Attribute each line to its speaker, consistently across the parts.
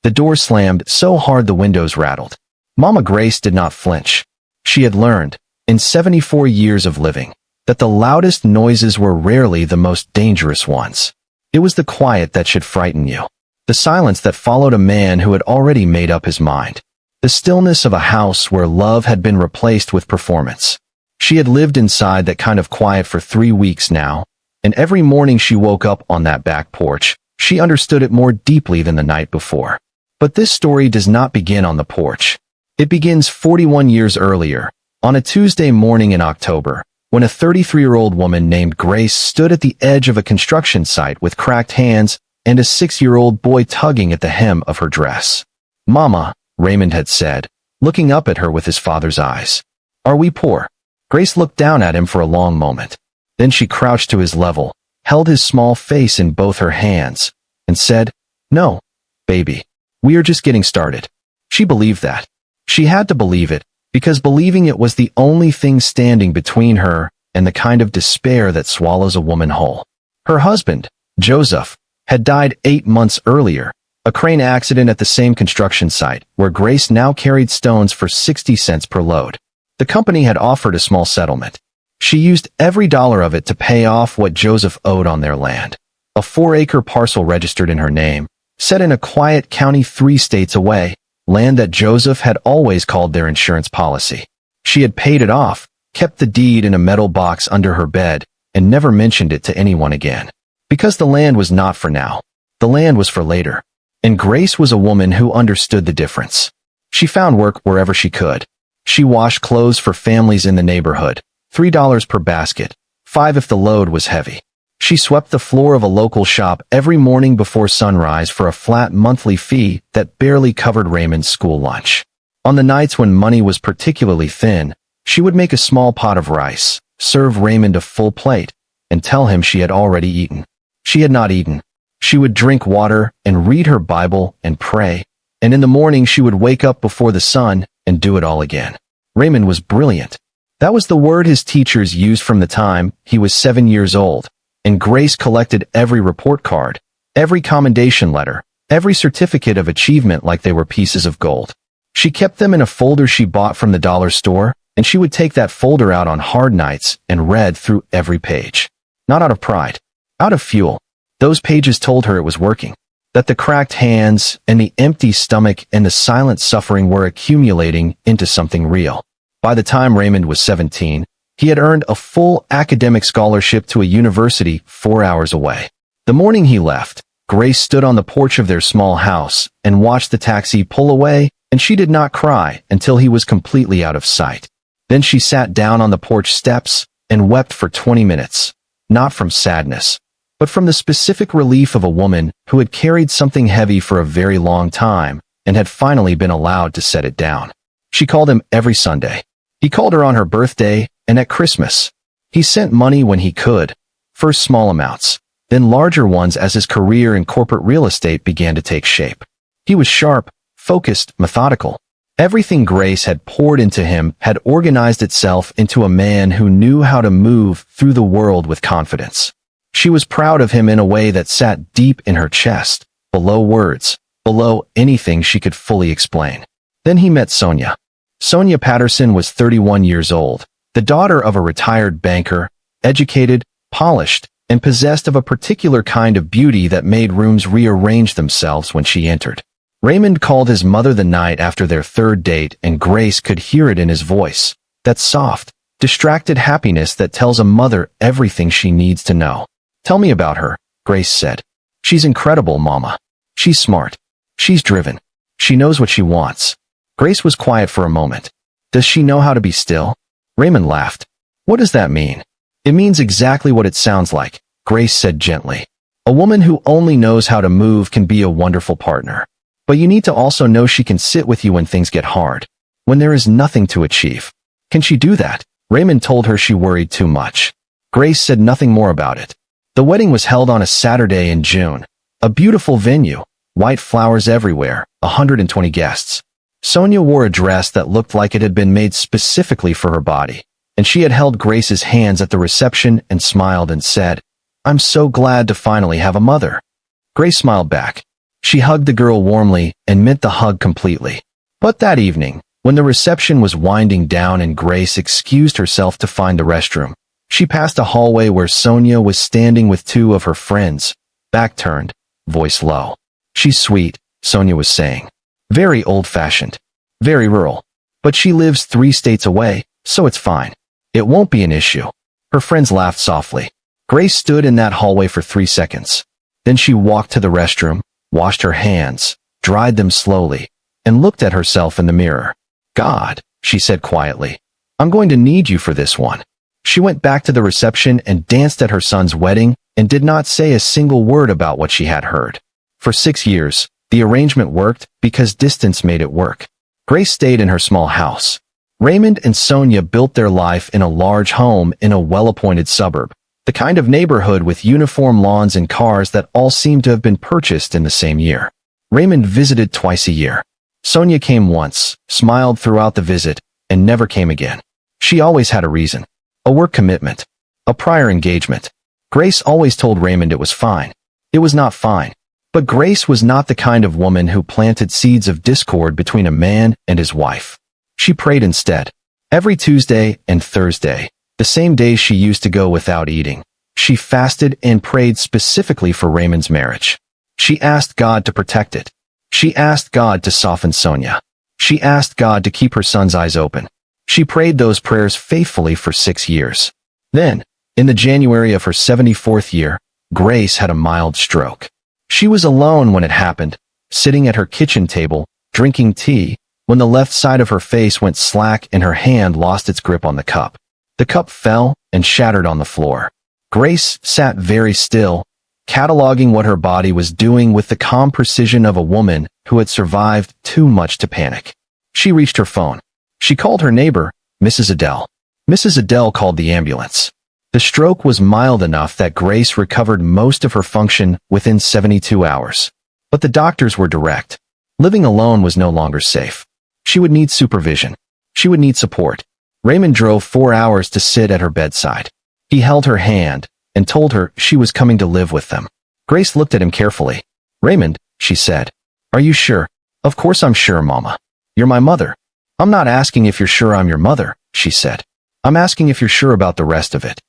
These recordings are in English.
Speaker 1: The door slammed so hard the windows rattled. Mama Grace did not flinch. She had learned, in 74 years of living, that the loudest noises were rarely the most dangerous ones. It was the quiet that should frighten you. The silence that followed a man who had already made up his mind. The stillness of a house where love had been replaced with performance. She had lived inside that kind of quiet for 3 weeks now, and every morning she woke up on that back porch, she understood it more deeply than the night before. But this story does not begin on the porch. It begins 41 years earlier, on a Tuesday morning in October, when a 33-year-old woman named Grace stood at the edge of a construction site with cracked hands and a 6-year-old boy tugging at the hem of her dress. "Mama," Raymond had said, looking up at her with his father's eyes. "Are we poor?" Grace looked down at him for a long moment. Then she crouched to his level, held his small face in both her hands, and said, "No, baby. We are just getting started." She believed that. She had to believe it, because believing it was the only thing standing between her and the kind of despair that swallows a woman whole. Her husband, Joseph, had died 8 months earlier, a crane accident at the same construction site, where Grace now carried stones for 60 cents per load. The company had offered a small settlement. She used every dollar of it to pay off what Joseph owed on their land. A 4-acre parcel registered in her name, set in a quiet county 3 states away, land that Joseph had always called their insurance policy. She had paid it off, kept the deed in a metal box under her bed, and never mentioned it to anyone again. Because the land was not for now. The land was for later. And Grace was a woman who understood the difference. She found work wherever she could. She washed clothes for families in the neighborhood, $3 per basket, 5 if the load was heavy. She swept the floor of a local shop every morning before sunrise for a flat monthly fee that barely covered Raymond's school lunch. On the nights when money was particularly thin, she would make a small pot of rice, serve Raymond a full plate, and tell him she had already eaten. She had not eaten. She would drink water and read her Bible and pray, and in the morning she would wake up before the sun and do it all again. Raymond was brilliant. That was the word his teachers used from the time he was 7 years old, and Grace collected every report card, every commendation letter, every certificate of achievement like they were pieces of gold. She kept them in a folder she bought from the dollar store, and she would take that folder out on hard nights and read through every page. Not out of pride, out of fuel. Those pages told her it was working, that the cracked hands and the empty stomach and the silent suffering were accumulating into something real. By the time Raymond was 17, he had earned a full academic scholarship to a university 4 hours away. The morning he left, Grace stood on the porch of their small house and watched the taxi pull away, and she did not cry until he was completely out of sight. Then she sat down on the porch steps and wept for 20 minutes, not from sadness, but from the specific relief of a woman who had carried something heavy for a very long time and had finally been allowed to set it down. She called him every Sunday. He called her on her birthday and at Christmas. He sent money when he could, first small amounts, then larger ones as his career in corporate real estate began to take shape. He was sharp, focused, methodical. Everything Grace had poured into him had organized itself into a man who knew how to move through the world with confidence. She was proud of him in a way that sat deep in her chest, below words, below anything she could fully explain. Then he met Sonia. Sonia Patterson was 31 years old, the daughter of a retired banker, educated, polished, and possessed of a particular kind of beauty that made rooms rearrange themselves when she entered. Raymond called his mother the night after their third date, and Grace could hear it in his voice, that soft, distracted happiness that tells a mother everything she needs to know. "Tell me about her," Grace said. "She's incredible, Mama. She's smart. She's driven. She knows what she wants." Grace was quiet for a moment. "Does she know how to be still?" Raymond laughed. "What does that mean?" "It means exactly what it sounds like," Grace said gently. "A woman who only knows how to move can be a wonderful partner. But you need to also know she can sit with you when things get hard, when there is nothing to achieve." "Can she do that?" Raymond told her she worried too much. Grace said nothing more about it. The wedding was held on a Saturday in June. A beautiful venue, white flowers everywhere, 120 guests. Sonia wore a dress that looked like it had been made specifically for her body, and she had held Grace's hands at the reception and smiled and said, "I'm so glad to finally have a mother." Grace smiled back. She hugged the girl warmly and meant the hug completely. But that evening, when the reception was winding down and Grace excused herself to find the restroom, she passed a hallway where Sonia was standing with two of her friends, back turned, voice low. "She's sweet," Sonia was saying. "Very old-fashioned. Very rural. But she lives 3 states away, so it's fine. It won't be an issue." Her friends laughed softly. Grace stood in that hallway for 3 seconds. Then she walked to the restroom, washed her hands, dried them slowly, and looked at herself in the mirror. "God," she said quietly, "I'm going to need you for this one." She went back to the reception and danced at her son's wedding and did not say a single word about what she had heard. For 6 years, the arrangement worked because distance made it work. Grace stayed in her small house. Raymond and Sonia built their life in a large home in a well-appointed suburb, the kind of neighborhood with uniform lawns and cars that all seemed to have been purchased in the same year. Raymond visited twice a year. Sonia came once, smiled throughout the visit, and never came again. She always had a reason. A work commitment. A prior engagement. Grace always told Raymond it was fine. It was not fine. But Grace was not the kind of woman who planted seeds of discord between a man and his wife. She prayed instead. Every Tuesday and Thursday, the same days she used to go without eating, she fasted and prayed specifically for Raymond's marriage. She asked God to protect it. She asked God to soften Sonia. She asked God to keep her son's eyes open. She prayed those prayers faithfully for 6 years. Then, in the January of her 74th year, Grace had a mild stroke. She was alone when it happened, sitting at her kitchen table, drinking tea, when the left side of her face went slack and her hand lost its grip on the cup. The cup fell and shattered on the floor. Grace sat very still, cataloging what her body was doing with the calm precision of a woman who had survived too much to panic. She reached her phone. She called her neighbor, Mrs. Adele. Mrs. Adele called the ambulance. The stroke was mild enough that Grace recovered most of her function within 72 hours. But the doctors were direct. Living alone was no longer safe. She would need supervision. She would need support. Raymond drove 4 hours to sit at her bedside. He held her hand and told her she was coming to live with them. Grace looked at him carefully. "Raymond," she said, "are you sure?" "Of course I'm sure, Mama. You're my mother." "I'm not asking if you're sure I'm your mother," she said. "I'm asking if you're sure about the rest of it."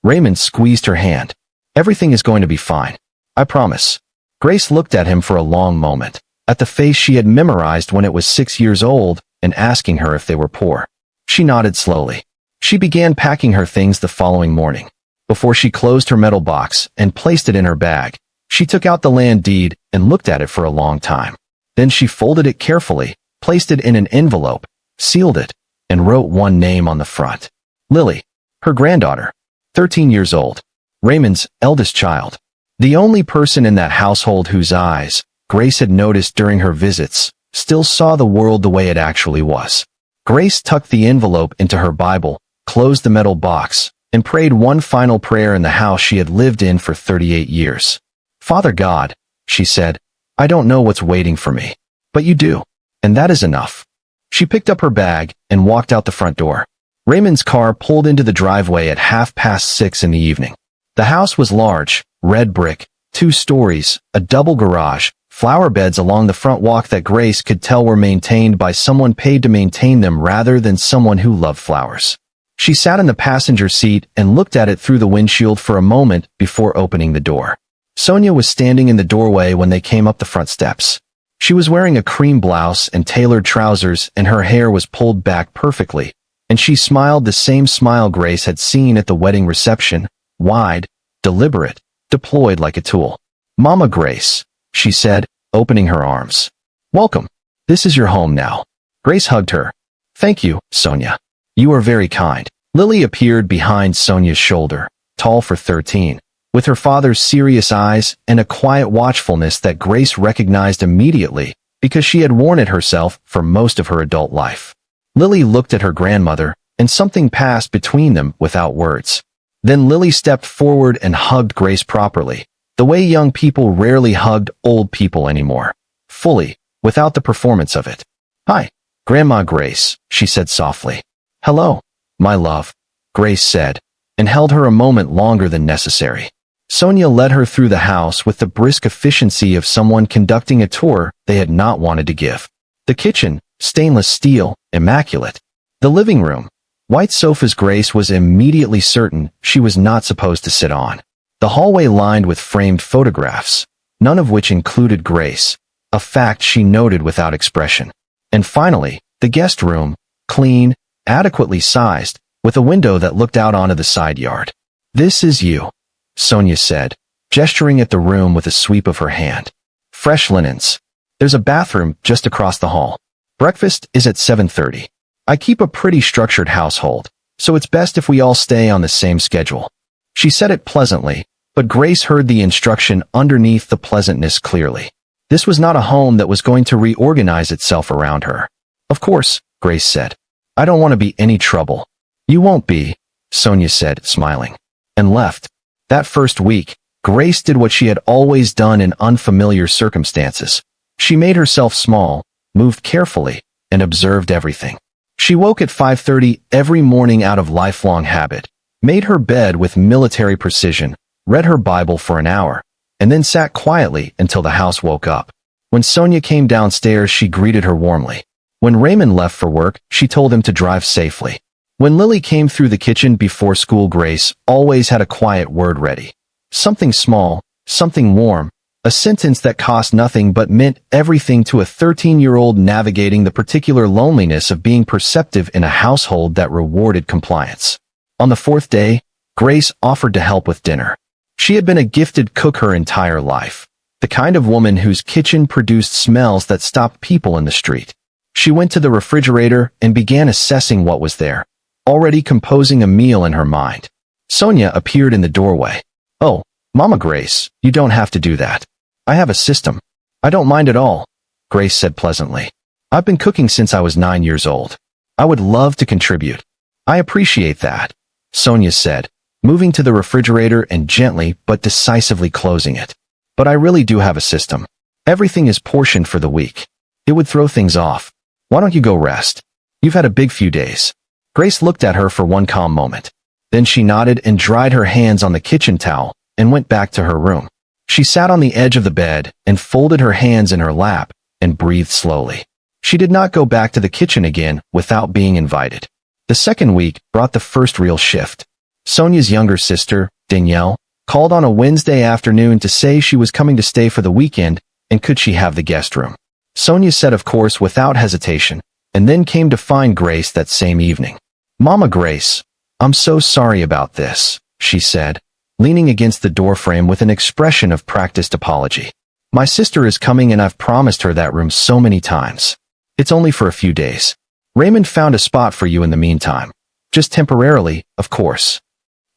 Speaker 1: Raymond squeezed her hand. "Everything is going to be fine. I promise." Grace looked at him for a long moment, at the face she had memorized when it was 6 years old and asking her if they were poor. She nodded slowly. She began packing her things the following morning. Before she closed her metal box and placed it in her bag, she took out the land deed and looked at it for a long time. Then she folded it carefully, placed it in an envelope, sealed it, and wrote one name on the front. Lily, her granddaughter, 13 years old, Raymond's eldest child. The only person in that household whose eyes, Grace had noticed during her visits, still saw the world the way it actually was. Grace tucked the envelope into her Bible, closed the metal box, and prayed one final prayer in the house she had lived in for 38 years. "Father God," she said, "I don't know what's waiting for me, but you do, and that is enough." She picked up her bag and walked out the front door. Raymond's car pulled into the driveway at 6:30 in the evening. The house was large, red brick, 2 stories, a double garage, flower beds along the front walk that Grace could tell were maintained by someone paid to maintain them rather than someone who loved flowers. She sat in the passenger seat and looked at it through the windshield for a moment before opening the door. Sonia was standing in the doorway when they came up the front steps. She was wearing a cream blouse and tailored trousers, and her hair was pulled back perfectly, and she smiled the same smile Grace had seen at the wedding reception, wide, deliberate, deployed like a tool. "Mama Grace," she said, opening her arms. "Welcome. This is your home now." Grace hugged her. "Thank you, Sonia. You are very kind." Lily appeared behind Sonia's shoulder, tall for 13, with her father's serious eyes and a quiet watchfulness that Grace recognized immediately because she had worn it herself for most of her adult life. Lily looked at her grandmother, and something passed between them without words. Then Lily stepped forward and hugged Grace properly, the way young people rarely hugged old people anymore, fully, without the performance of it. "Hi, Grandma Grace," she said softly. "Hello, my love," Grace said, and held her a moment longer than necessary. Sonia led her through the house with the brisk efficiency of someone conducting a tour they had not wanted to give. The kitchen, stainless steel, immaculate. The living room, white sofas. Grace was immediately certain she was not supposed to sit on. The hallway lined with framed photographs, none of which included Grace, a fact she noted without expression. And finally, the guest room, clean, adequately sized, with a window that looked out onto the side yard. "This is you," Sonia said, gesturing at the room with a sweep of her hand. "Fresh linens. There's a bathroom just across the hall. Breakfast is at 7:30. I keep a pretty structured household, so it's best if we all stay on the same schedule." She said it pleasantly, but Grace heard the instruction underneath the pleasantness clearly. This was not a home that was going to reorganize itself around her. "Of course," Grace said. "I don't want to be any trouble." "You won't be," Sonia said, smiling, and left. That first week, Grace did what she had always done in unfamiliar circumstances. She made herself small, moved carefully, and observed everything. She woke at 5:30 every morning out of lifelong habit, made her bed with military precision, read her Bible for an hour, and then sat quietly until the house woke up. When Sonia came downstairs, she greeted her warmly. When Raymond left for work, she told him to drive safely. When Lily came through the kitchen before school, Grace always had a quiet word ready. Something small, something warm, a sentence that cost nothing but meant everything to a 13-year-old navigating the particular loneliness of being perceptive in a household that rewarded compliance. On the fourth day, Grace offered to help with dinner. She had been a gifted cook her entire life, the kind of woman whose kitchen produced smells that stopped people in the street. She went to the refrigerator and began assessing what was there, already composing a meal in her mind. Sonia appeared in the doorway. "Oh, Mama Grace, you don't have to do that. I have a system." "I don't mind at all," Grace said pleasantly. "I've been cooking since I was 9 years old. I would love to contribute." "I appreciate that," Sonia said, moving to the refrigerator and gently but decisively closing it. "But I really do have a system. Everything is portioned for the week. It would throw things off. Why don't you go rest? You've had a big few days." Grace looked at her for one calm moment. Then she nodded and dried her hands on the kitchen towel and went back to her room. She sat on the edge of the bed and folded her hands in her lap and breathed slowly. She did not go back to the kitchen again without being invited. The second week brought the first real shift. Sonia's younger sister, Danielle, called on a Wednesday afternoon to say she was coming to stay for the weekend and could she have the guest room. Sonia said of course without hesitation, and then came to find Grace that same evening. "Mama Grace, I'm so sorry about this," she said, leaning against the doorframe with an expression of practiced apology. "My sister is coming and I've promised her that room so many times. It's only for a few days. Raymond found a spot for you in the meantime. Just temporarily, of course."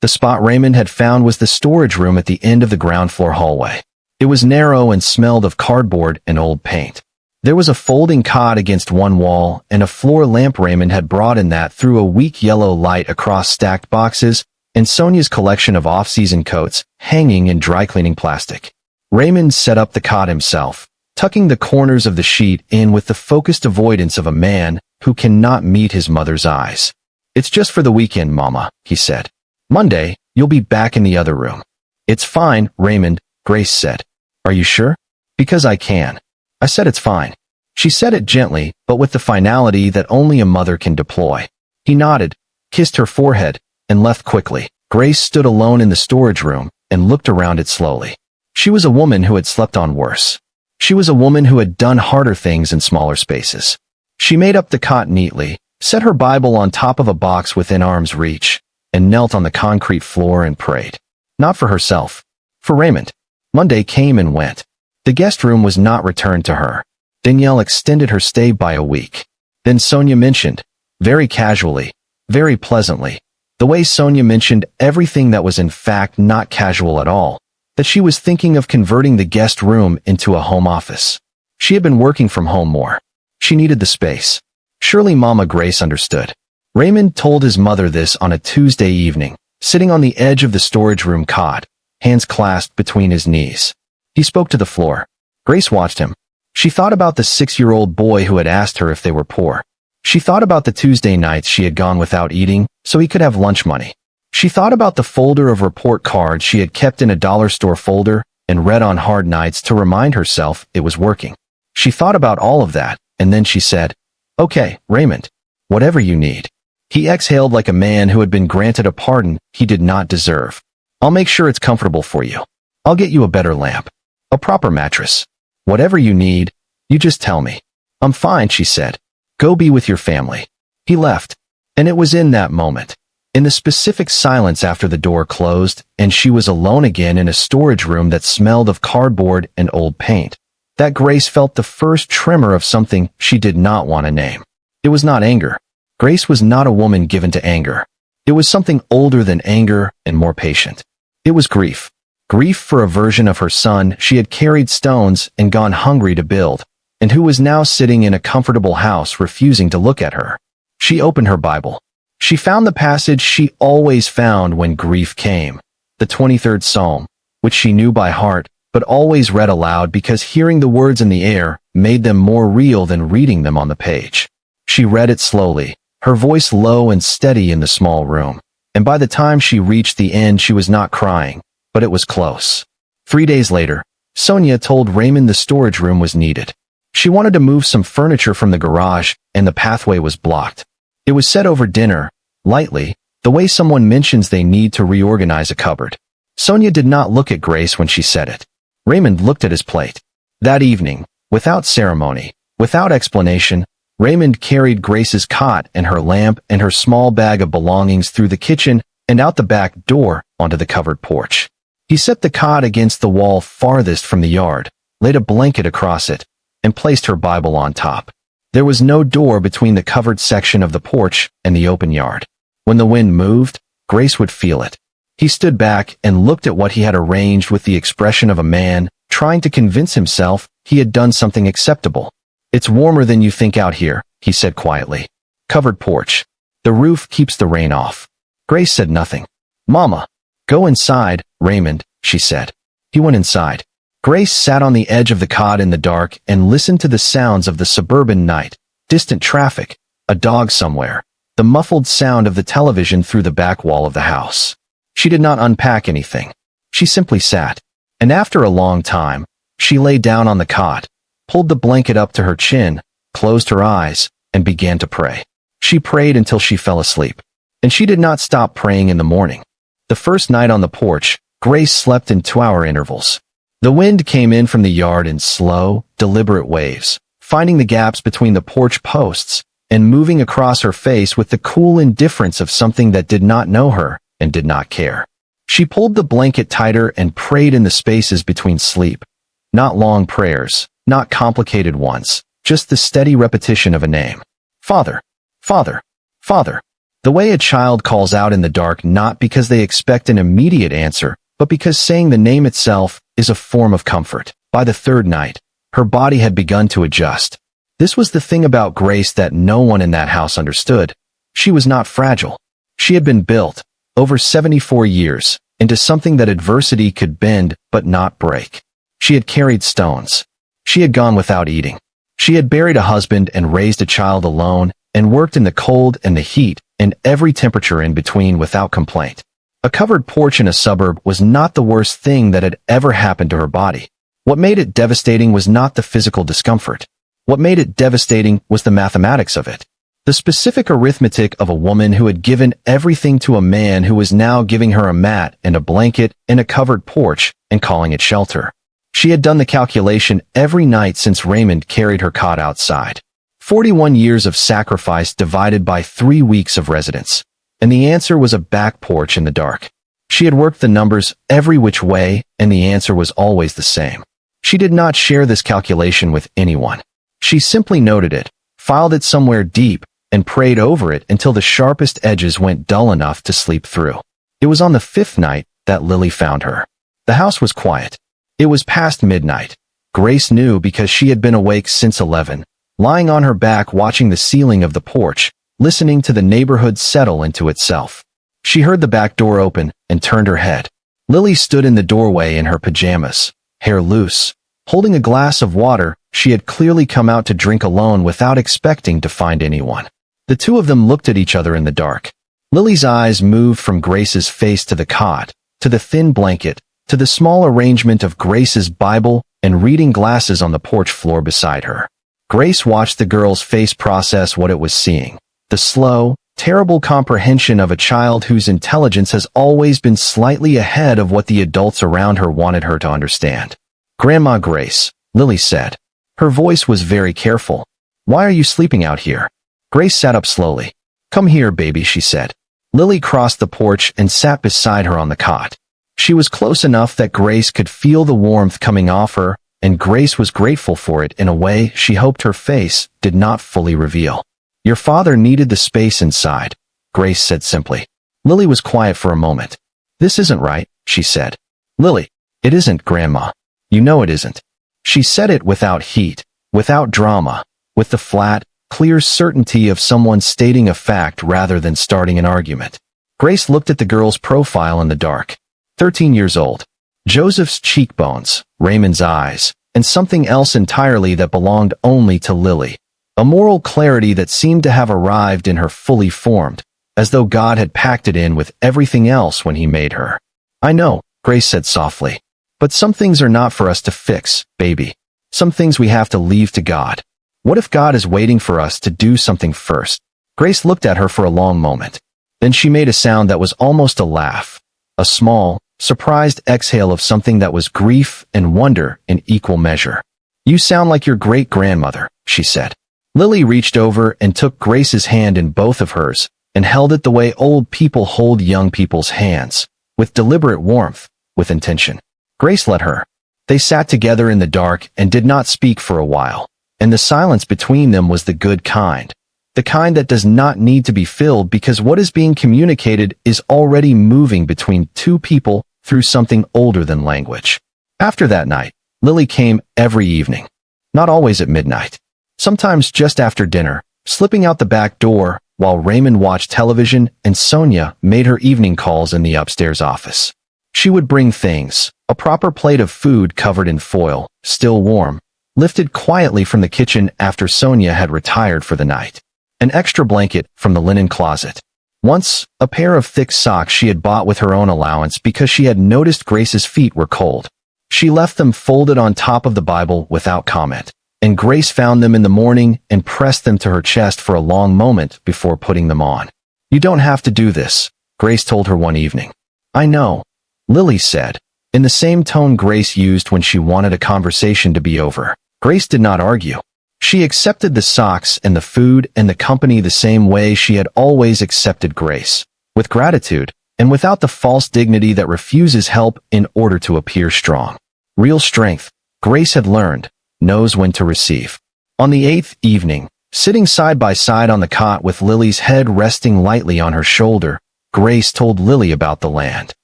Speaker 1: The spot Raymond had found was the storage room at the end of the ground floor hallway. It was narrow and smelled of cardboard and old paint. There was a folding cot against one wall and a floor lamp Raymond had brought in that threw a weak yellow light across stacked boxes and Sonia's collection of off-season coats hanging in dry-cleaning plastic. Raymond set up the cot himself, tucking the corners of the sheet in with the focused avoidance of a man who cannot meet his mother's eyes. "It's just for the weekend, Mama," he said. "Monday, you'll be back in the other room." "It's fine, Raymond," Grace said. "Are you sure?" "Because I can." "I said it's fine." She said it gently, but with the finality that only a mother can deploy. He nodded, kissed her forehead, and left quickly. Grace stood alone in the storage room and looked around it slowly. She was a woman who had slept on worse. She was a woman who had done harder things in smaller spaces. She made up the cot neatly, set her Bible on top of a box within arm's reach, and knelt on the concrete floor and prayed. Not for herself. For Raymond. Monday came and went. The guest room was not returned to her. Danielle extended her stay by a week. Then Sonia mentioned, very casually, very pleasantly, the way Sonia mentioned everything that was in fact not casual at all, that she was thinking of converting the guest room into a home office. She had been working from home more. She needed the space. Surely Mama Grace understood. Raymond told his mother this on a Tuesday evening, sitting on the edge of the storage room cot, hands clasped between his knees. He spoke to the floor. Grace watched him. She thought about the 6-year-old boy who had asked her if they were poor. She thought about the Tuesday nights she had gone without eating so he could have lunch money. She thought about the folder of report cards she had kept in a dollar store folder and read on hard nights to remind herself it was working. She thought about all of that, and then she said, "Okay, Raymond, whatever you need." He exhaled like a man who had been granted a pardon he did not deserve. "I'll make sure it's comfortable for you. I'll get you a better lamp. A proper mattress. Whatever you need, you just tell me." "I'm fine," she said. "Go be with your family." He left, and it was in that moment, in the specific silence after the door closed, and she was alone again in a storage room that smelled of cardboard and old paint, that Grace felt the first tremor of something she did not want to name. It was not anger. Grace was not a woman given to anger. It was something older than anger and more patient. It was grief. Grief for a version of her son she had carried stones and gone hungry to build, and who was now sitting in a comfortable house refusing to look at her. She opened her Bible. She found the passage she always found when grief came, the 23rd Psalm, which she knew by heart, but always read aloud because hearing the words in the air made them more real than reading them on the page. She read it slowly, her voice low and steady in the small room, and by the time she reached the end she was not crying, but it was close. 3 days later, Sonia told Raymond the storage room was needed. She wanted to move some furniture from the garage, and the pathway was blocked. It was said over dinner, lightly, the way someone mentions they need to reorganize a cupboard. Sonia did not look at Grace when she said it. Raymond looked at his plate. That evening, without ceremony, without explanation, Raymond carried Grace's cot and her lamp and her small bag of belongings through the kitchen and out the back door onto the covered porch. He set the cot against the wall farthest from the yard, laid a blanket across it, and placed her Bible on top. There was no door between the covered section of the porch and the open yard. When the wind moved, Grace would feel it. He stood back and looked at what he had arranged with the expression of a man trying to convince himself he had done something acceptable. "It's warmer than you think out here," he said quietly. "Covered porch. The roof keeps the rain off." Grace said nothing. "Mama, go inside, Raymond," she said. He went inside. Grace sat on the edge of the cot in the dark and listened to the sounds of the suburban night, distant traffic, a dog somewhere, the muffled sound of the television through the back wall of the house. She did not unpack anything. She simply sat, and after a long time, she lay down on the cot, pulled the blanket up to her chin, closed her eyes, and began to pray. She prayed until she fell asleep, and she did not stop praying in the morning. The first night on the porch, Grace slept in 2-hour intervals. The wind came in from the yard in slow, deliberate waves, finding the gaps between the porch posts, and moving across her face with the cool indifference of something that did not know her and did not care. She pulled the blanket tighter and prayed in the spaces between sleep. Not long prayers, not complicated ones, just the steady repetition of a name. Father, Father, Father. The way a child calls out in the dark not because they expect an immediate answer, but because saying the name itself is a form of comfort. By the third night, her body had begun to adjust. This was the thing about Grace that no one in that house understood. She was not fragile. She had been built, over 74 years, into something that adversity could bend but not break. She had carried stones. She had gone without eating. She had buried a husband and raised a child alone, and worked in the cold and the heat and every temperature in between without complaint. A covered porch in a suburb was not the worst thing that had ever happened to her body. What made it devastating was not the physical discomfort. What made it devastating was the mathematics of it. The specific arithmetic of a woman who had given everything to a man who was now giving her a mat and a blanket and a covered porch and calling it shelter. She had done the calculation every night since Raymond carried her cot outside. 41 years of sacrifice divided by 3 weeks of residence. And the answer was a back porch in the dark. She had worked the numbers every which way, and the answer was always the same. She did not share this calculation with anyone. She simply noted it, filed it somewhere deep, and prayed over it until the sharpest edges went dull enough to sleep through. It was on the 5th night that Lily found her. The house was quiet. It was past midnight. Grace knew because she had been awake since 11, lying on her back watching the ceiling of the porch, listening to the neighborhood settle into itself. She heard the back door open and turned her head. Lily stood in the doorway in her pajamas, hair loose, holding a glass of water she had clearly come out to drink alone without expecting to find anyone. The two of them looked at each other in the dark. Lily's eyes moved from Grace's face to the cot, to the thin blanket, to the small arrangement of Grace's Bible and reading glasses on the porch floor beside her. Grace watched the girl's face process what it was seeing. The slow, terrible comprehension of a child whose intelligence has always been slightly ahead of what the adults around her wanted her to understand. "Grandma Grace," Lily said. Her voice was very careful. "Why are you sleeping out here?" Grace sat up slowly. "Come here, baby," she said. Lily crossed the porch and sat beside her on the cot. She was close enough that Grace could feel the warmth coming off her, and Grace was grateful for it in a way she hoped her face did not fully reveal. "Your father needed the space inside," Grace said simply. Lily was quiet for a moment. "This isn't right," she said. "Lily, it isn't, Grandma. You know it isn't." She said it without heat, without drama, with the flat, clear certainty of someone stating a fact rather than starting an argument. Grace looked at the girl's profile in the dark. 13 years old. Joseph's cheekbones, Raymond's eyes, and something else entirely that belonged only to Lily. A moral clarity that seemed to have arrived in her fully formed, as though God had packed it in with everything else when he made her. "I know," Grace said softly. "But some things are not for us to fix, baby. Some things we have to leave to God. What if God is waiting for us to do something first?" Grace looked at her for a long moment. Then she made a sound that was almost a laugh. A small, surprised exhale of something that was grief and wonder in equal measure. "You sound like your great-grandmother," she said. Lily reached over and took Grace's hand in both of hers, and held it the way old people hold young people's hands, with deliberate warmth, with intention. Grace let her. They sat together in the dark and did not speak for a while, and the silence between them was the good kind. The kind that does not need to be filled because what is being communicated is already moving between two people through something older than language. After that night, Lily came every evening. Not always at midnight. Sometimes just after dinner, slipping out the back door while Raymond watched television and Sonia made her evening calls in the upstairs office. She would bring things, a proper plate of food covered in foil, still warm, lifted quietly from the kitchen after Sonia had retired for the night. An extra blanket from the linen closet. Once, a pair of thick socks she had bought with her own allowance because she had noticed Grace's feet were cold. She left them folded on top of the Bible without comment, and Grace found them in the morning and pressed them to her chest for a long moment before putting them on. "You don't have to do this," Grace told her one evening. "I know," Lily said, in the same tone Grace used when she wanted a conversation to be over. Grace did not argue. She accepted the socks and the food and the company the same way she had always accepted Grace, with gratitude, and without the false dignity that refuses help in order to appear strong. Real strength, Grace had learned, knows when to receive. On the 8th evening, sitting side by side on the cot with Lily's head resting lightly on her shoulder, Grace told Lily about the land.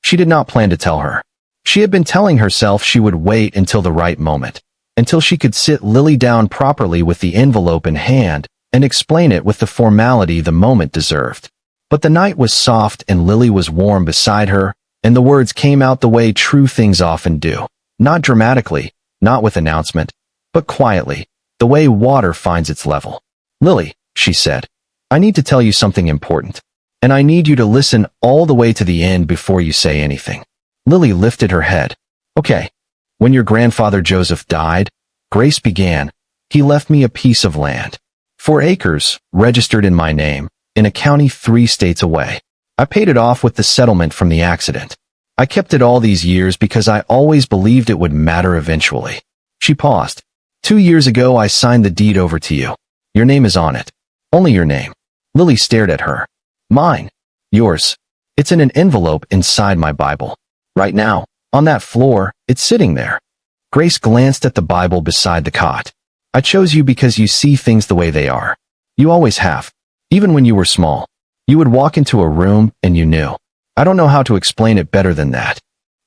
Speaker 1: She did not plan to tell her. She had been telling herself she would wait until the right moment, until she could sit Lily down properly with the envelope in hand and explain it with the formality the moment deserved. But the night was soft and Lily was warm beside her, and the words came out the way true things often do. Not dramatically, not with announcement, but quietly, the way water finds its level. "Lily," she said, "I need to tell you something important, and I need you to listen all the way to the end before you say anything." Lily lifted her head. "Okay. When your grandfather Joseph died," Grace began, "he left me a piece of land. 4 acres, registered in my name, in a county 3 states away. I paid it off with the settlement from the accident. I kept it all these years because I always believed it would matter eventually." She paused. "2 years ago I signed the deed over to you. Your name is on it. Only your name." Lily stared at her. "Mine. Yours. It's in an envelope inside my Bible. Right now, on that floor, it's sitting there." Grace glanced at the Bible beside the cot. "I chose you because you see things the way they are. You always have. Even when you were small. You would walk into a room and you knew. I don't know how to explain it better than that.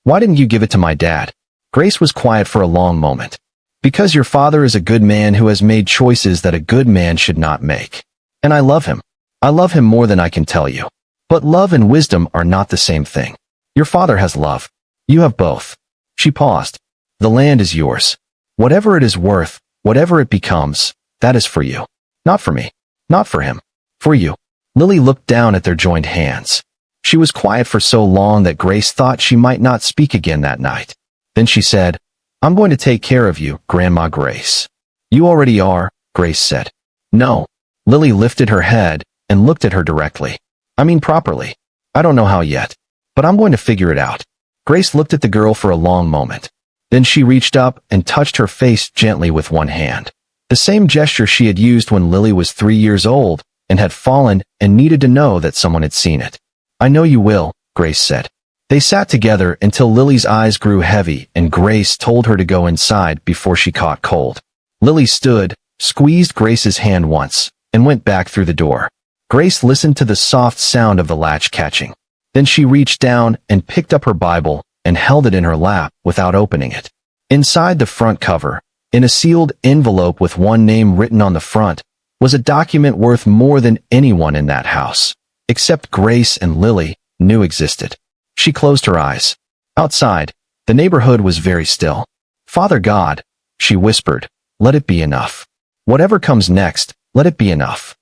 Speaker 1: Why didn't you give it to my dad?" Grace was quiet for a long moment. "Because your father is a good man who has made choices that a good man should not make. And I love him. I love him more than I can tell you. But love and wisdom are not the same thing. Your father has love. You have both." She paused. "The land is yours. Whatever it is worth, whatever it becomes, that is for you. Not for me. Not for him. For you." Lily looked down at their joined hands. She was quiet for so long that Grace thought she might not speak again that night. Then she said, "I'm going to take care of you, Grandma Grace." "You already are," Grace said. "No." Lily lifted her head and looked at her directly. "I mean properly. I don't know how yet, but I'm going to figure it out." Grace looked at the girl for a long moment. Then she reached up and touched her face gently with one hand. The same gesture she had used when Lily was 3 years old and had fallen and needed to know that someone had seen it. "I know you will," Grace said. They sat together until Lily's eyes grew heavy and Grace told her to go inside before she caught cold. Lily stood, squeezed Grace's hand once, and went back through the door. Grace listened to the soft sound of the latch catching. Then she reached down and picked up her Bible and held it in her lap without opening it. Inside the front cover, in a sealed envelope with one name written on the front, was a document worth more than anyone in that house, except Grace and Lily, knew existed. She closed her eyes. Outside, the neighborhood was very still. "Father God," she whispered, "let it be enough. Whatever comes next, let it be enough."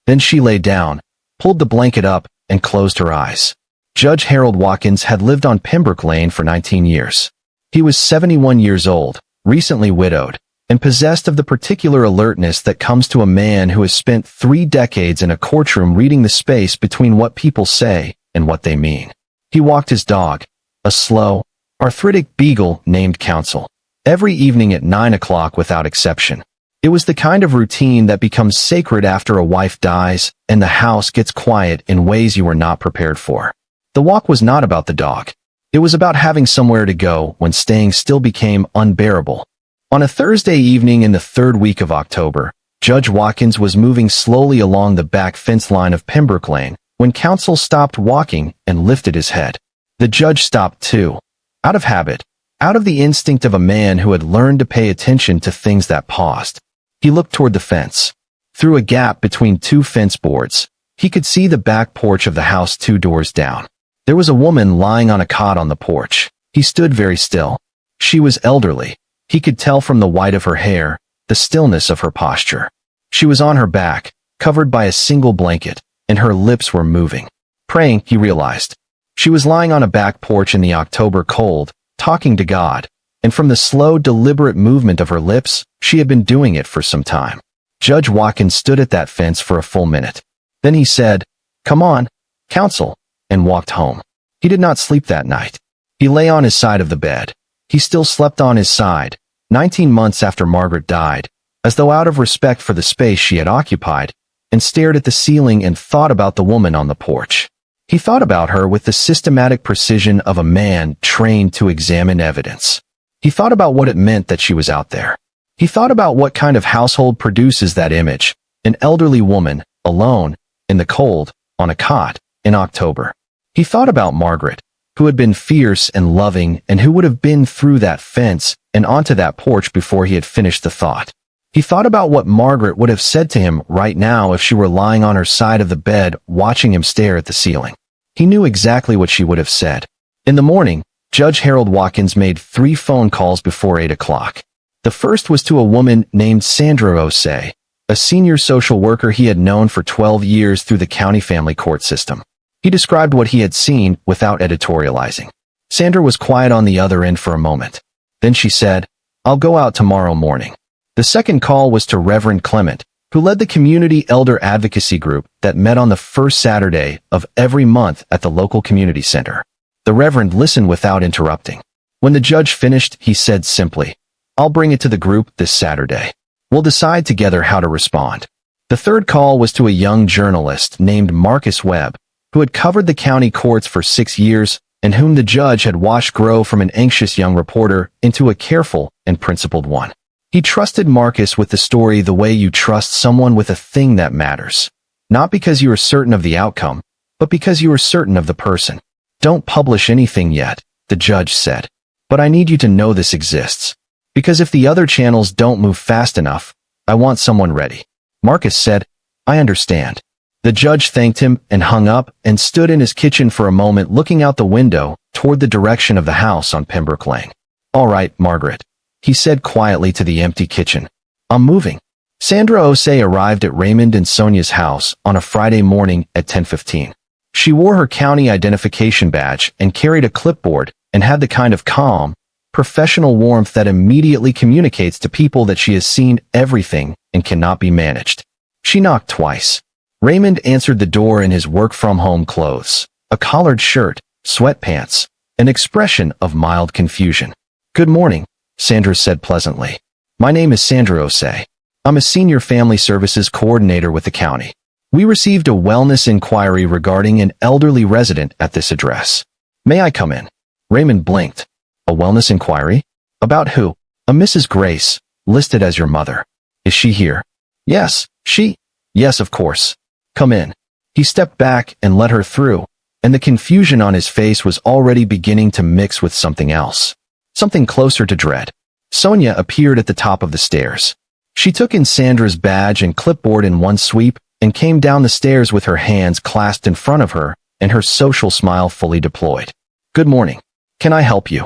Speaker 1: Then she lay down, pulled the blanket up, and closed her eyes. Judge Harold Watkins had lived on Pembroke Lane for 19 years. He was 71 years old, recently widowed, and possessed of the particular alertness that comes to a man who has spent 3 decades in a courtroom reading the space between what people say and what they mean. He walked his dog, a slow, arthritic beagle named Counsel, every evening at 9 o'clock without exception. It was the kind of routine that becomes sacred after a wife dies and the house gets quiet in ways you were not prepared for. The walk was not about the dog. It was about having somewhere to go when staying still became unbearable. On a Thursday evening in the 3rd week of October, Judge Watkins was moving slowly along the back fence line of Pembroke Lane when Counsel stopped walking and lifted his head. The judge stopped too, out of habit, out of the instinct of a man who had learned to pay attention to things that paused. He looked toward the fence. Through a gap between 2 fence boards, he could see the back porch of the house 2 doors down. There was a woman lying on a cot on the porch. He stood very still. She was elderly. He could tell from the white of her hair, the stillness of her posture. She was on her back, covered by a single blanket, and her lips were moving. Praying, he realized. She was lying on a back porch in the October cold, talking to God, and from the slow, deliberate movement of her lips, she had been doing it for some time. Judge Watkins stood at that fence for a full minute. Then he said, "Come on, Counsel," and walked home. He did not sleep that night. He lay on his side of the bed. He still slept on his side, 19 months after Margaret died, as though out of respect for the space she had occupied, and stared at the ceiling and thought about the woman on the porch. He thought about her with the systematic precision of a man trained to examine evidence. He thought about what it meant that she was out there. He thought about what kind of household produces that image, an elderly woman, alone, in the cold, on a cot, in October. He thought about Margaret, who had been fierce and loving and who would have been through that fence and onto that porch before he had finished the thought. He thought about what Margaret would have said to him right now if she were lying on her side of the bed watching him stare at the ceiling. He knew exactly what she would have said. In the morning, Judge Harold Watkins made 3 phone calls before 8 o'clock. The first was to a woman named Sandra Osei, a senior social worker he had known for 12 years through the county family court system. He described what he had seen without editorializing. Sandra was quiet on the other end for a moment. Then she said, "I'll go out tomorrow morning." The second call was to Reverend Clement, who led the community elder advocacy group that met on the first Saturday of every month at the local community center. The Reverend listened without interrupting. When the judge finished, he said simply, "I'll bring it to the group this Saturday. We'll decide together how to respond." The third call was to a young journalist named Marcus Webb, who had covered the county courts for 6 years and whom the judge had watched grow from an anxious young reporter into a careful and principled one. He trusted Marcus with the story the way you trust someone with a thing that matters. Not because you are certain of the outcome, but because you are certain of the person. "Don't publish anything yet," the judge said. "But I need you to know this exists. Because if the other channels don't move fast enough, I want someone ready." Marcus said, "I understand." The judge thanked him and hung up and stood in his kitchen for a moment looking out the window toward the direction of the house on Pembroke Lane. "All right, Margaret," he said quietly to the empty kitchen. "I'm moving." Sandra Osei arrived at Raymond and Sonia's house on a Friday morning at 10:15. She wore her county identification badge and carried a clipboard and had the kind of calm, professional warmth that immediately communicates to people that she has seen everything and cannot be managed. She knocked twice. Raymond answered the door in his work-from-home clothes, a collared shirt, sweatpants, an expression of mild confusion. "Good morning," Sandra said pleasantly. "My name is Sandra Osei. I'm a senior family services coordinator with the county. We received a wellness inquiry regarding an elderly resident at this address. May I come in?" Raymond blinked. "A wellness inquiry? About who?" "A Mrs. Grace, listed as your mother. Is she here?" "Yes, she." "Yes, of course. Come in." He stepped back and let her through, and the confusion on his face was already beginning to mix with something else. Something closer to dread. Sonia appeared at the top of the stairs. She took in Sandra's badge and clipboard in one sweep and came down the stairs with her hands clasped in front of her and her social smile fully deployed. "Good morning. Can I help you?"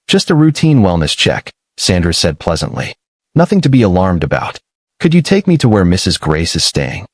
Speaker 1: "Just a routine wellness check," Sandra said pleasantly. "Nothing to be alarmed about. Could you take me to where Mrs. Grace is staying?"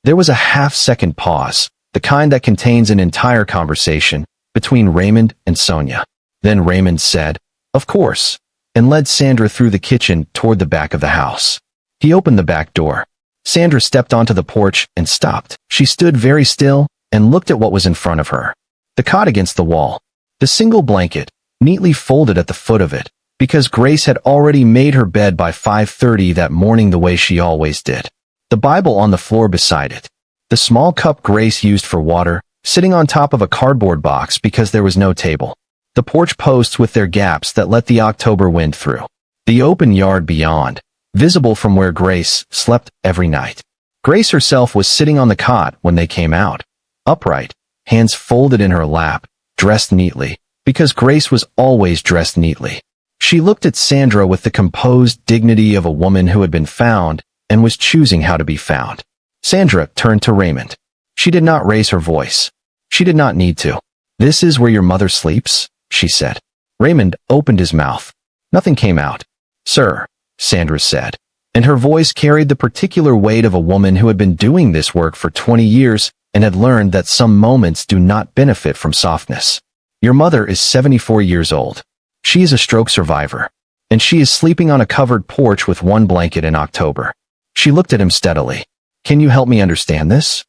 Speaker 1: There was a half-second pause, the kind that contains an entire conversation between Raymond and Sonia. Then Raymond said, "Of course," and led Sandra through the kitchen toward the back of the house. He opened the back door. Sandra stepped onto the porch and stopped. She stood very still and looked at what was in front of her. The cot against the wall. The single blanket, neatly folded at the foot of it, because Grace had already made her bed by 5:30 that morning the way she always did. The Bible on the floor beside it. The small cup Grace used for water, sitting on top of a cardboard box because there was no table. The porch posts with their gaps that let the October wind through. The open yard beyond, visible from where Grace slept every night. Grace herself was sitting on the cot when they came out, upright, hands folded in her lap, dressed neatly, because Grace was always dressed neatly. She looked at Sandra with the composed dignity of a woman who had been found and was choosing how to be found. Sandra turned to Raymond. She did not raise her voice. She did not need to. "This is where your mother sleeps?" she said. Raymond opened his mouth. Nothing came out. "Sir," Sandra said, and her voice carried the particular weight of a woman who had been doing this work for 20 years and had learned that some moments do not benefit from softness. "Your mother is 74 years old. She is a stroke survivor, and she is sleeping on a covered porch with one blanket in October." She looked at him steadily. "Can you help me understand this?"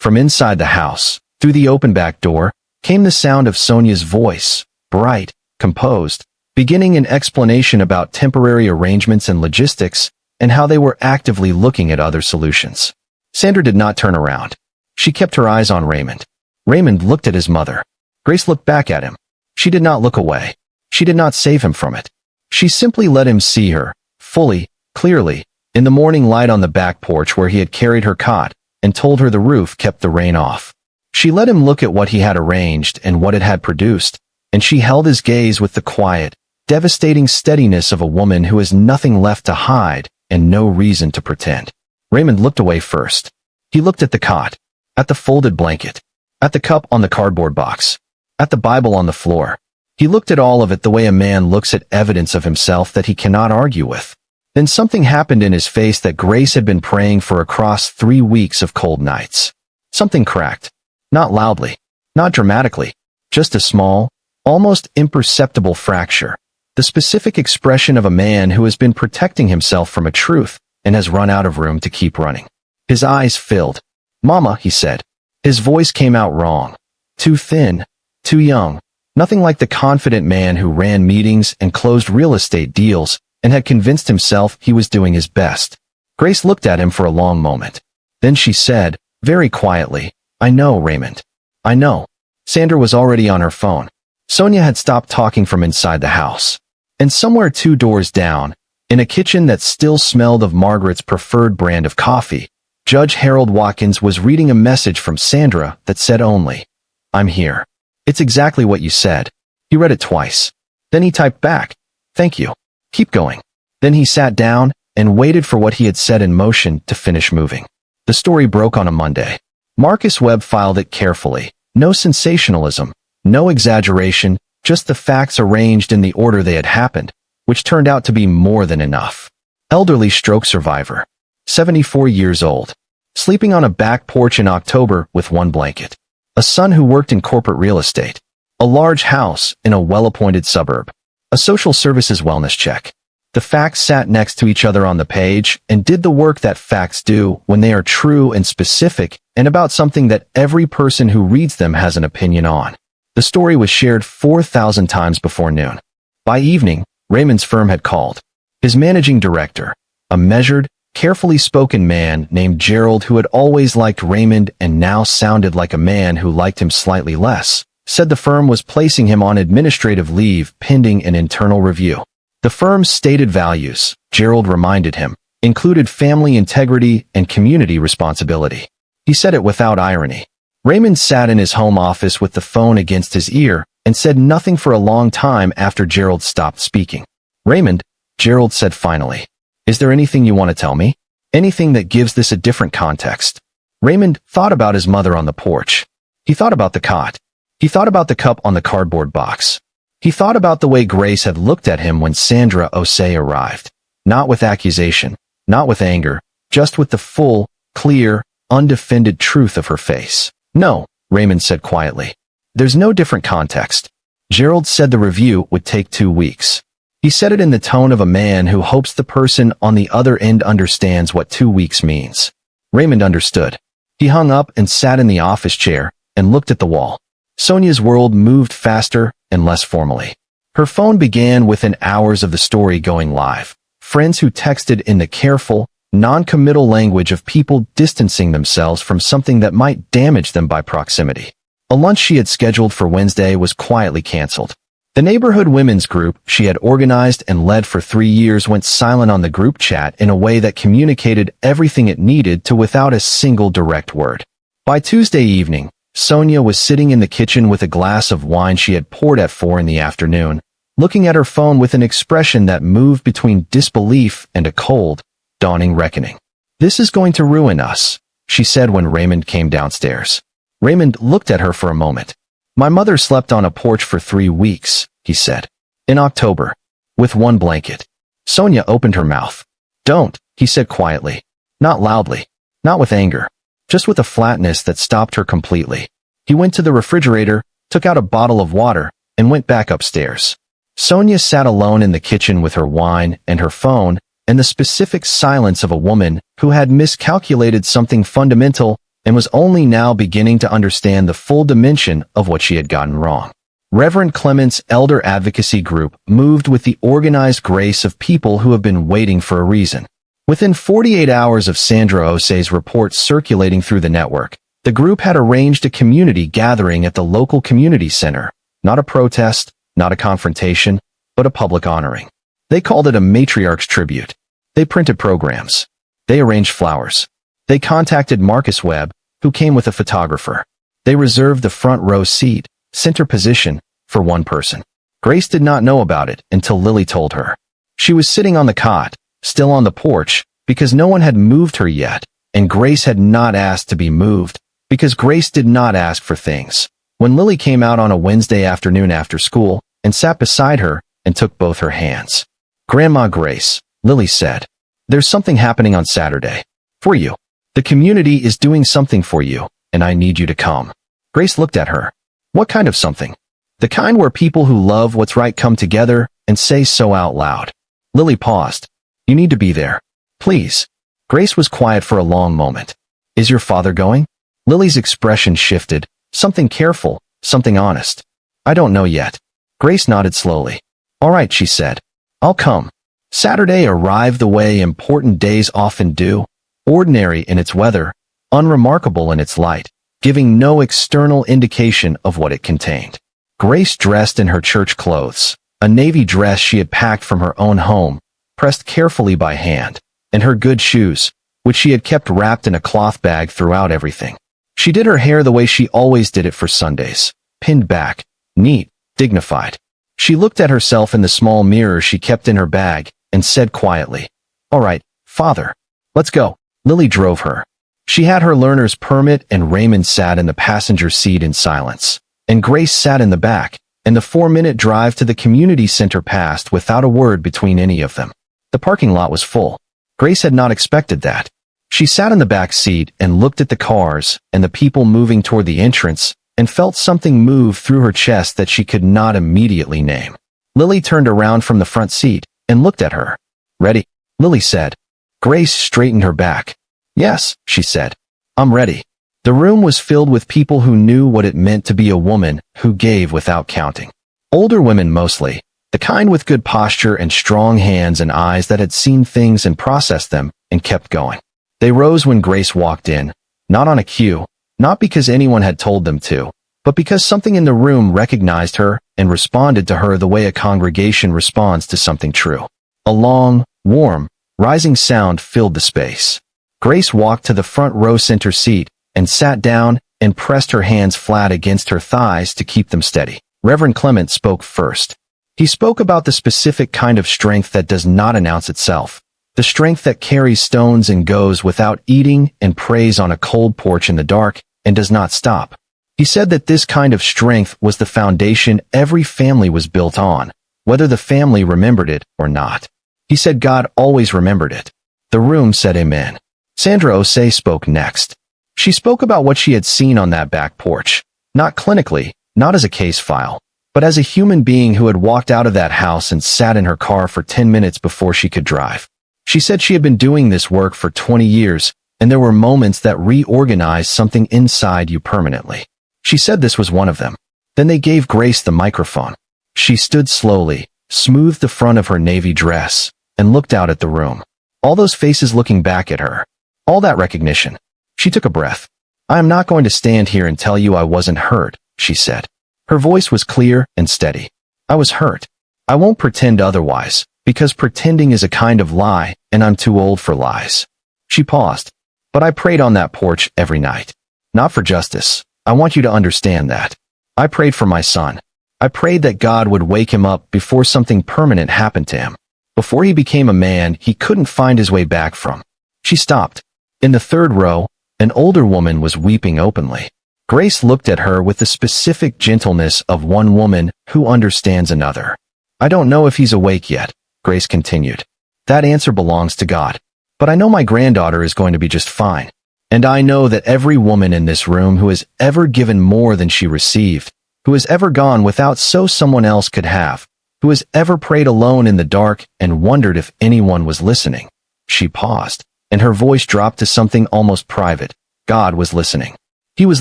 Speaker 1: From inside the house, through the open back door, came the sound of Sonia's voice, bright, composed, beginning an explanation about temporary arrangements and logistics, and how they were actively looking at other solutions. Sandra did not turn around. She kept her eyes on Raymond. Raymond looked at his mother. Grace looked back at him. She did not look away. She did not save him from it. She simply let him see her, fully, clearly, in the morning light on the back porch where he had carried her cot, and told her the roof kept the rain off. She let him look at what he had arranged and what it had produced, and she held his gaze with the quiet, devastating steadiness of a woman who has nothing left to hide and no reason to pretend. Raymond looked away first. He looked at the cot, at the folded blanket, at the cup on the cardboard box, at the Bible on the floor. He looked at all of it the way a man looks at evidence of himself that he cannot argue with. Then something happened in his face that Grace had been praying for across 3 weeks of cold nights. Something cracked. Not loudly, not dramatically, just a small, almost imperceptible fracture. The specific expression of a man who has been protecting himself from a truth and has run out of room to keep running. His eyes filled. "Mama," he said. His voice came out wrong. Too thin, too young. Nothing like the confident man who ran meetings and closed real estate deals and had convinced himself he was doing his best. Grace looked at him for a long moment. Then she said, very quietly, "I know, Raymond. I know." Sandra was already on her phone. Sonia had stopped talking from inside the house. And somewhere 2 doors down, in a kitchen that still smelled of Margaret's preferred brand of coffee, Judge Harold Watkins was reading a message from Sandra that said only, "I'm here. It's exactly what you said." He read it twice. Then he typed back, "Thank you. Keep going." Then he sat down and waited for what he had set in motion to finish moving. The story broke on a Monday. Marcus Webb filed it carefully. No sensationalism, no exaggeration, just the facts arranged in the order they had happened, which turned out to be more than enough. Elderly stroke survivor. 74 years old, sleeping on a back porch in October with one blanket. A son who worked in corporate real estate. A large house in a well-appointed suburb. A social services wellness check. The facts sat next to each other on the page and did the work that facts do when they are true and specific and about something that every person who reads them has an opinion on. The story was shared 4,000 times before noon. By evening, Raymond's firm had called. His managing director, a measured, carefully spoken man named Gerald who had always liked Raymond and now sounded like a man who liked him slightly less, said the firm was placing him on administrative leave pending an internal review. The firm's stated values, Gerald reminded him, included family integrity and community responsibility. He said it without irony. Raymond sat in his home office with the phone against his ear and said nothing for a long time after Gerald stopped speaking. "Raymond," Gerald said finally, "is there anything you want to tell me? Anything that gives this a different context?" Raymond thought about his mother on the porch. He thought about the cot. He thought about the cup on the cardboard box. He thought about the way Grace had looked at him when Sandra Osei arrived. Not with accusation, not with anger, just with the full, clear, undefended truth of her face. "No," Raymond said quietly. "There's no different context." Gerald said the review would take 2 weeks. He said it in the tone of a man who hopes the person on the other end understands what 2 weeks means. Raymond understood. He hung up and sat in the office chair and looked at the wall. Sonia's world moved faster and less formally. Her phone began within hours of the story going live. Friends who texted in the careful, non-committal language of people distancing themselves from something that might damage them by proximity. A lunch she had scheduled for Wednesday was quietly canceled. The neighborhood women's group she had organized and led for 3 years went silent on the group chat in a way that communicated everything it needed to without a single direct word. By Tuesday evening, Sonia was sitting in the kitchen with a glass of wine she had poured at 4 in the afternoon, looking at her phone with an expression that moved between disbelief and a cold, dawning reckoning. "This is going to ruin us," she said when Raymond came downstairs. Raymond looked at her for a moment. "My mother slept on a porch for 3 weeks, he said. "In October. With one blanket." Sonia opened her mouth. "Don't," he said quietly. Not loudly. Not with anger. Just with a flatness that stopped her completely. He went to the refrigerator, took out a bottle of water, and went back upstairs. Sonia sat alone in the kitchen with her wine and her phone, and the specific silence of a woman who had miscalculated something fundamental and was only now beginning to understand the full dimension of what she had gotten wrong. Reverend Clement's elder advocacy group moved with the organized grace of people who have been waiting for a reason. Within 48 hours of Sandra Osei's report circulating through the network, the group had arranged a community gathering at the local community center, not a protest, not a confrontation, but a public honoring. They called it a Matriarch's tribute. They printed programs. They arranged flowers. They contacted Marcus Webb, who came with a photographer. They reserved the front row seat, center position, for one person. Grace did not know about it until Lily told her. She was sitting on the cot, still on the porch, because no one had moved her yet, and Grace had not asked to be moved, because Grace did not ask for things. When Lily came out on a Wednesday afternoon after school and sat beside her and took both her hands. "Grandma Grace," Lily said, "there's something happening on Saturday. For you. The community is doing something for you, and I need you to come." Grace looked at her. "What kind of something?" "The kind where people who love what's right come together and say so out loud." Lily paused. "You need to be there. Please." Grace was quiet for a long moment. "Is your father going?" Lily's expression shifted, something careful, something honest. "I don't know yet." Grace nodded slowly. "All right," she said. "I'll come." Saturday arrived the way important days often do, ordinary in its weather, unremarkable in its light, giving no external indication of what it contained. Grace dressed in her church clothes, a navy dress she had packed from her own home, pressed carefully by hand, and her good shoes, which she had kept wrapped in a cloth bag throughout everything. She did her hair the way she always did it for Sundays, pinned back, neat, dignified. She looked at herself in the small mirror she kept in her bag and said quietly, "All right, Father, let's go." Lily drove her. She had her learner's permit and Raymond sat in the passenger seat in silence, and Grace sat in the back, and the 4-minute drive to the community center passed without a word between any of them. The parking lot was full. Grace had not expected that. She sat in the back seat and looked at the cars and the people moving toward the entrance and felt something move through her chest that she could not immediately name. Lily turned around from the front seat and looked at her. "Ready?" Lily said. Grace straightened her back. "Yes," she said. "I'm ready." The room was filled with people who knew what it meant to be a woman who gave without counting. Older women mostly, the kind with good posture and strong hands and eyes that had seen things and processed them and kept going. They rose when Grace walked in, not on a cue, not because anyone had told them to, but because something in the room recognized her and responded to her the way a congregation responds to something true. A long, warm, rising sound filled the space. Grace walked to the front row center seat and sat down and pressed her hands flat against her thighs to keep them steady. Reverend Clement spoke first. He spoke about the specific kind of strength that does not announce itself, the strength that carries stones and goes without eating and prays on a cold porch in the dark and does not stop. He said that this kind of strength was the foundation every family was built on, whether the family remembered it or not. He said God always remembered it. The room said amen. Sandra Osei spoke next. She spoke about what she had seen on that back porch, not clinically, not as a case file, but as a human being who had walked out of that house and sat in her car for 10 minutes before she could drive. She said she had been doing this work for 20 years, and there were moments that reorganized something inside you permanently. She said this was one of them. Then they gave Grace the microphone. She stood slowly, smoothed the front of her navy dress, and looked out at the room. All those faces looking back at her. All that recognition. She took a breath. "I am not going to stand here and tell you I wasn't hurt," she said. Her voice was clear and steady. "I was hurt. I won't pretend otherwise, because pretending is a kind of lie, and I'm too old for lies." She paused. "But I prayed on that porch every night. Not for justice. I want you to understand that. I prayed for my son. I prayed that God would wake him up before something permanent happened to him. Before he became a man he couldn't find his way back from." She stopped. In the third row, an older woman was weeping openly. Grace looked at her with the specific gentleness of one woman who understands another. "I don't know if he's awake yet," Grace continued. "That answer belongs to God. But I know my granddaughter is going to be just fine. And I know that every woman in this room who has ever given more than she received, who has ever gone without so someone else could have, who has ever prayed alone in the dark and wondered if anyone was listening." She paused, and her voice dropped to something almost private. God was listening. He was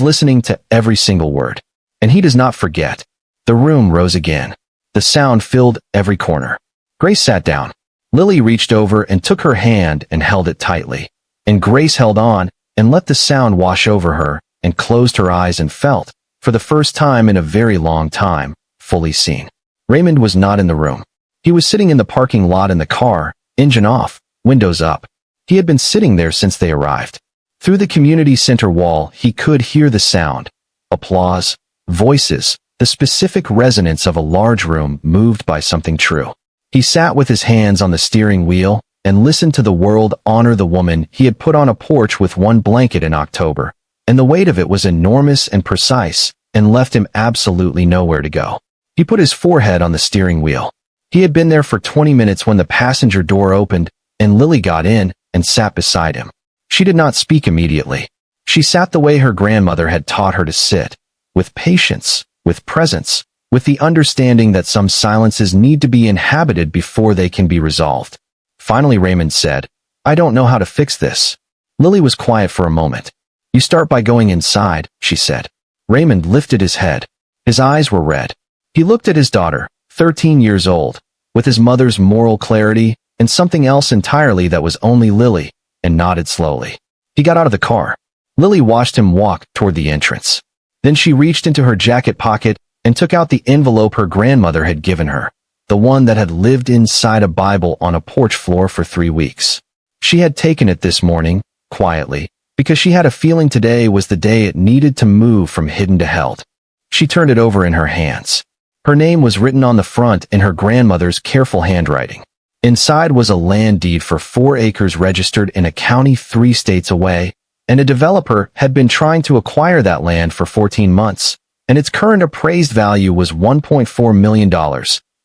Speaker 1: listening to every single word. And he does not forget. The room rose again. The sound filled every corner. Grace sat down. Lily reached over and took her hand and held it tightly. And Grace held on and let the sound wash over her and closed her eyes and felt, for the first time in a very long time, fully seen. Raymond was not in the room. He was sitting in the parking lot in the car, engine off, windows up. He had been sitting there since they arrived. Through the community center wall, he could hear the sound, applause, voices, the specific resonance of a large room moved by something true. He sat with his hands on the steering wheel and listened to the world honor the woman he had put on a porch with one blanket in October, and the weight of it was enormous and precise and left him absolutely nowhere to go. He put his forehead on the steering wheel. He had been there for 20 minutes when the passenger door opened and Lily got in and sat beside him. She did not speak immediately. She sat the way her grandmother had taught her to sit, with patience, with presence, with the understanding that some silences need to be inhabited before they can be resolved. Finally Raymond said, "I don't know how to fix this." Lily was quiet for a moment. "You start by going inside," she said. Raymond lifted his head. His eyes were red. He looked at his daughter, 13 years old, with his mother's moral clarity and something else entirely that was only Lily, and nodded slowly. He got out of the car. Lily watched him walk toward the entrance. Then she reached into her jacket pocket and took out the envelope her grandmother had given her, the one that had lived inside a Bible on a porch floor for 3 weeks. She had taken it this morning, quietly, because she had a feeling today was the day it needed to move from hidden to held. She turned it over in her hands. Her name was written on the front in her grandmother's careful handwriting. Inside was a land deed for 4 acres registered in a county 3 states away, and a developer had been trying to acquire that land for 14 months, and its current appraised value was $1.4 million,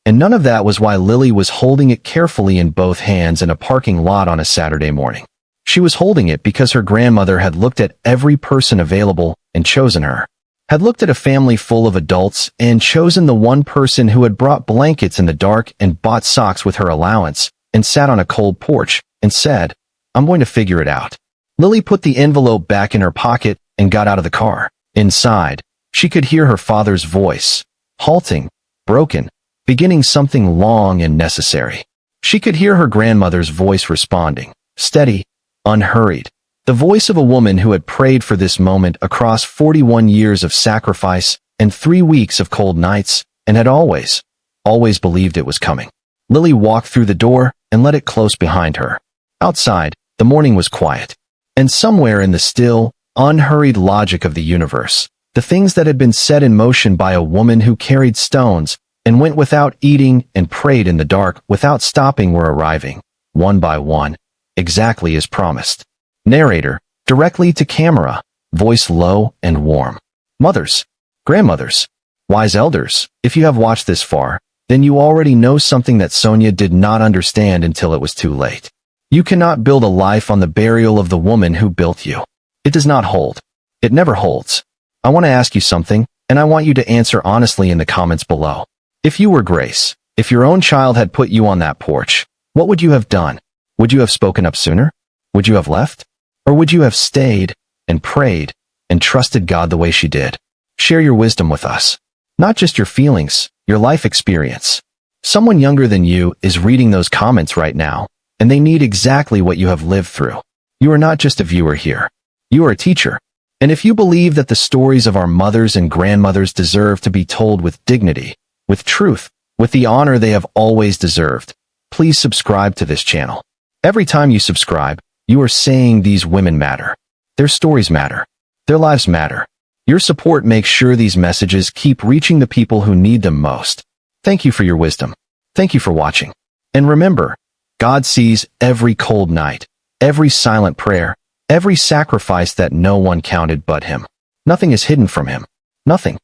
Speaker 1: and none of that was why Lily was holding it carefully in both hands in a parking lot on a Saturday morning. She was holding it because her grandmother had looked at every person available and chosen her. Had looked at a family full of adults and chosen the one person who had brought blankets in the dark and bought socks with her allowance and sat on a cold porch and said, "I'm going to figure it out." Lily put the envelope back in her pocket and got out of the car. Inside, she could hear her father's voice, halting, broken, beginning something long and necessary. She could hear her grandmother's voice responding, steady, unhurried, the voice of a woman who had prayed for this moment across 41 years of sacrifice and 3 weeks of cold nights, and had always believed it was coming. Lily walked through the door and let it close behind her. Outside, the morning was quiet. And somewhere in the still, unhurried logic of the universe, the things that had been set in motion by a woman who carried stones and went without eating and prayed in the dark without stopping were arriving, one by one, exactly as promised. Narrator, directly to camera, voice low and warm. Mothers, grandmothers, wise elders, if you have watched this far, then you already know something that Sonia did not understand until it was too late. You cannot build a life on the burial of the woman who built you. It does not hold. It never holds. I want to ask you something, and I want you to answer honestly in the comments below. If you were Grace, if your own child had put you on that porch, what would you have done? Would you have spoken up sooner? Would you have left? Or would you have stayed and prayed and trusted God the way she did? Share your wisdom with us. Not just your feelings, your life experience. Someone younger than you is reading those comments right now, and they need exactly what you have lived through. You are not just a viewer here. You are a teacher. And if you believe that the stories of our mothers and grandmothers deserve to be told with dignity, with truth, with the honor they have always deserved, please subscribe to this channel. Every time you subscribe, you are saying these women matter. Their stories matter. Their lives matter. Your support makes sure these messages keep reaching the people who need them most. Thank you for your wisdom. Thank you for watching. And remember, God sees every cold night, every silent prayer, every sacrifice that no one counted but Him. Nothing is hidden from Him. Nothing.